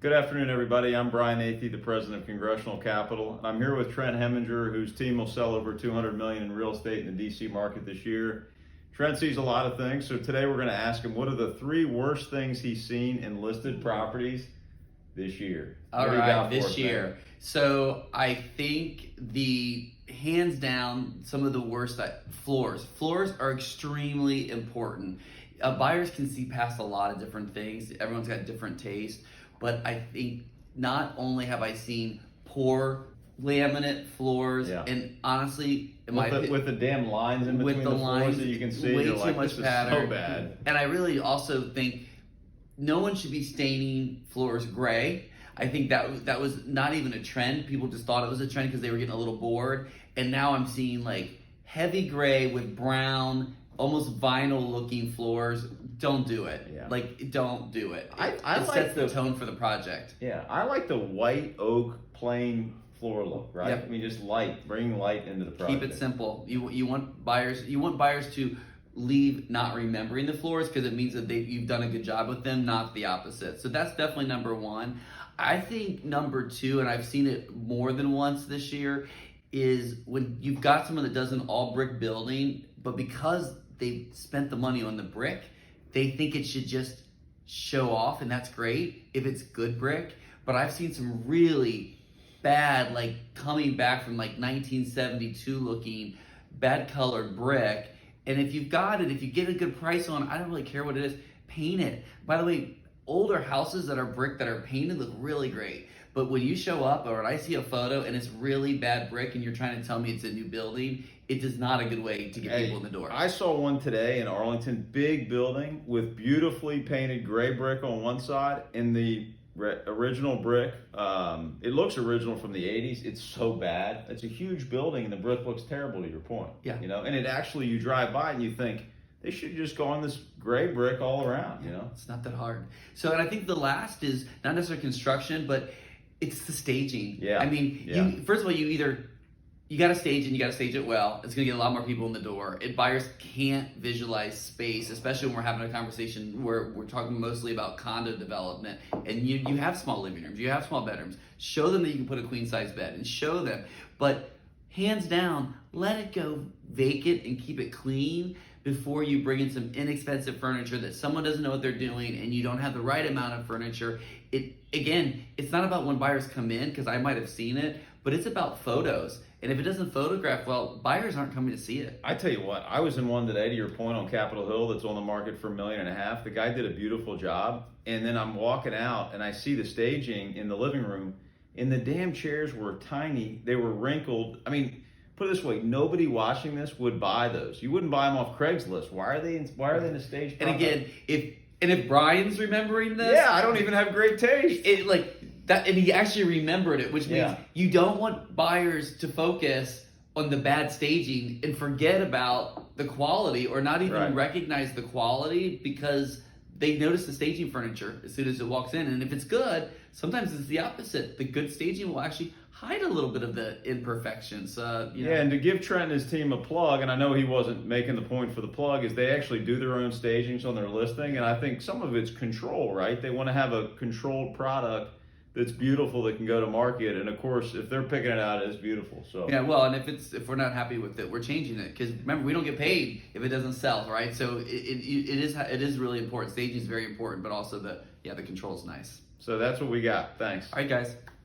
Good afternoon, everybody. I'm Brian Athey, the president of Congressional Capital, and I'm here with Trent Heminger, whose team will sell over $200 million in real estate in the DC market this year. Trent sees a lot of things, so today we're going to ask him what are the three worst things he's seen in listed properties this year. All right, this year. So I think the hands down some of the worst floors. Floors are extremely important. Buyers can see past a lot of different things. Everyone's got different taste. But I think not only have I seen poor laminate floors, and honestly, with the damn lines in between the floors that you can see, way you're too like, much this pattern. is so bad. And I really also think no one should be staining floors gray. I think that was not even a trend. People just thought it was a trend because they were getting a little bored. And now I'm seeing like heavy gray with brown, almost vinyl looking floors. Don't do it. Yeah. Like, don't do it. I it like sets the tone for the project. Yeah, I like the white oak plain floor look, right? Yep. I mean, just light, bring light into the project. Keep it simple. You want buyers to leave not remembering the floors because it means that you've done a good job with them, not the opposite. So that's definitely number one. I think number two, and I've seen it more than once this year, is when you've got someone that does an all brick building, but because they spent the money on the brick, they think it should just show off, and that's great if it's good brick. But I've seen some really bad, like coming back from like 1972 looking, bad colored brick. And if you've got it, if you get a good price on it, I don't really care what it is, paint it. By the way, older houses that are brick that are painted look really great. But when you show up or when I see a photo and it's really bad brick and you're trying to tell me it's a new building, it is not a good way to get people in the door. I saw one today in Arlington, big building with beautifully painted gray brick on one side and the original brick. It looks original from the 80s. It's so bad. It's a huge building and the brick looks terrible, to your point. Yeah. You know, and it actually, you drive by and you think, they should just go on this gray brick all around, you know? It's not that hard. So, and I think the last is not necessarily construction, but it's the staging. Yeah. I mean, first of all, you got to stage and you got to stage it well. It's going to get a lot more people in the door. Buyers can't visualize space, especially when we're having a conversation where we're talking mostly about condo development. And you have small living rooms, you have small bedrooms. Show them that you can put a queen size bed and show them. But hands down, let it go vacant and keep it clean before you bring in some inexpensive furniture that someone doesn't know what they're doing and you don't have the right amount of furniture. It's not about when buyers come in, because I might have seen it, but it's about photos. And if it doesn't photograph well, buyers aren't coming to see it. I tell you what, I was in one today, to your point, on Capitol Hill that's on the market for $1.5 million. The guy did a beautiful job. And then I'm walking out and I see the staging in the living room, and the damn chairs were tiny. They were wrinkled. I mean, put it this way, nobody watching this would buy those. You wouldn't buy them off Craigslist. Why are they in the stage? And again, if Brian's remembering this, yeah, I don't even have great taste. And he actually remembered it, which means you don't want buyers to focus on the bad staging and forget about the quality, or not even recognize the quality because they notice the staging furniture as soon as it walks in. And if it's good, sometimes it's the opposite. The good staging will actually hide a little bit of the imperfections. Yeah, and to give Trent and his team a plug, and I know he wasn't making the point for the plug, is they actually do their own stagings on their listing. And I think some of it's control, right? They want to have a controlled product that's beautiful that can go to market, and of course if they're picking it out, it's beautiful. So yeah, well, and if we're not happy with it, we're changing it, because remember, we don't get paid if it doesn't sell, right? So it is really important. Staging is very important, but also the control is nice. So that's what we got. Thanks. All right, guys.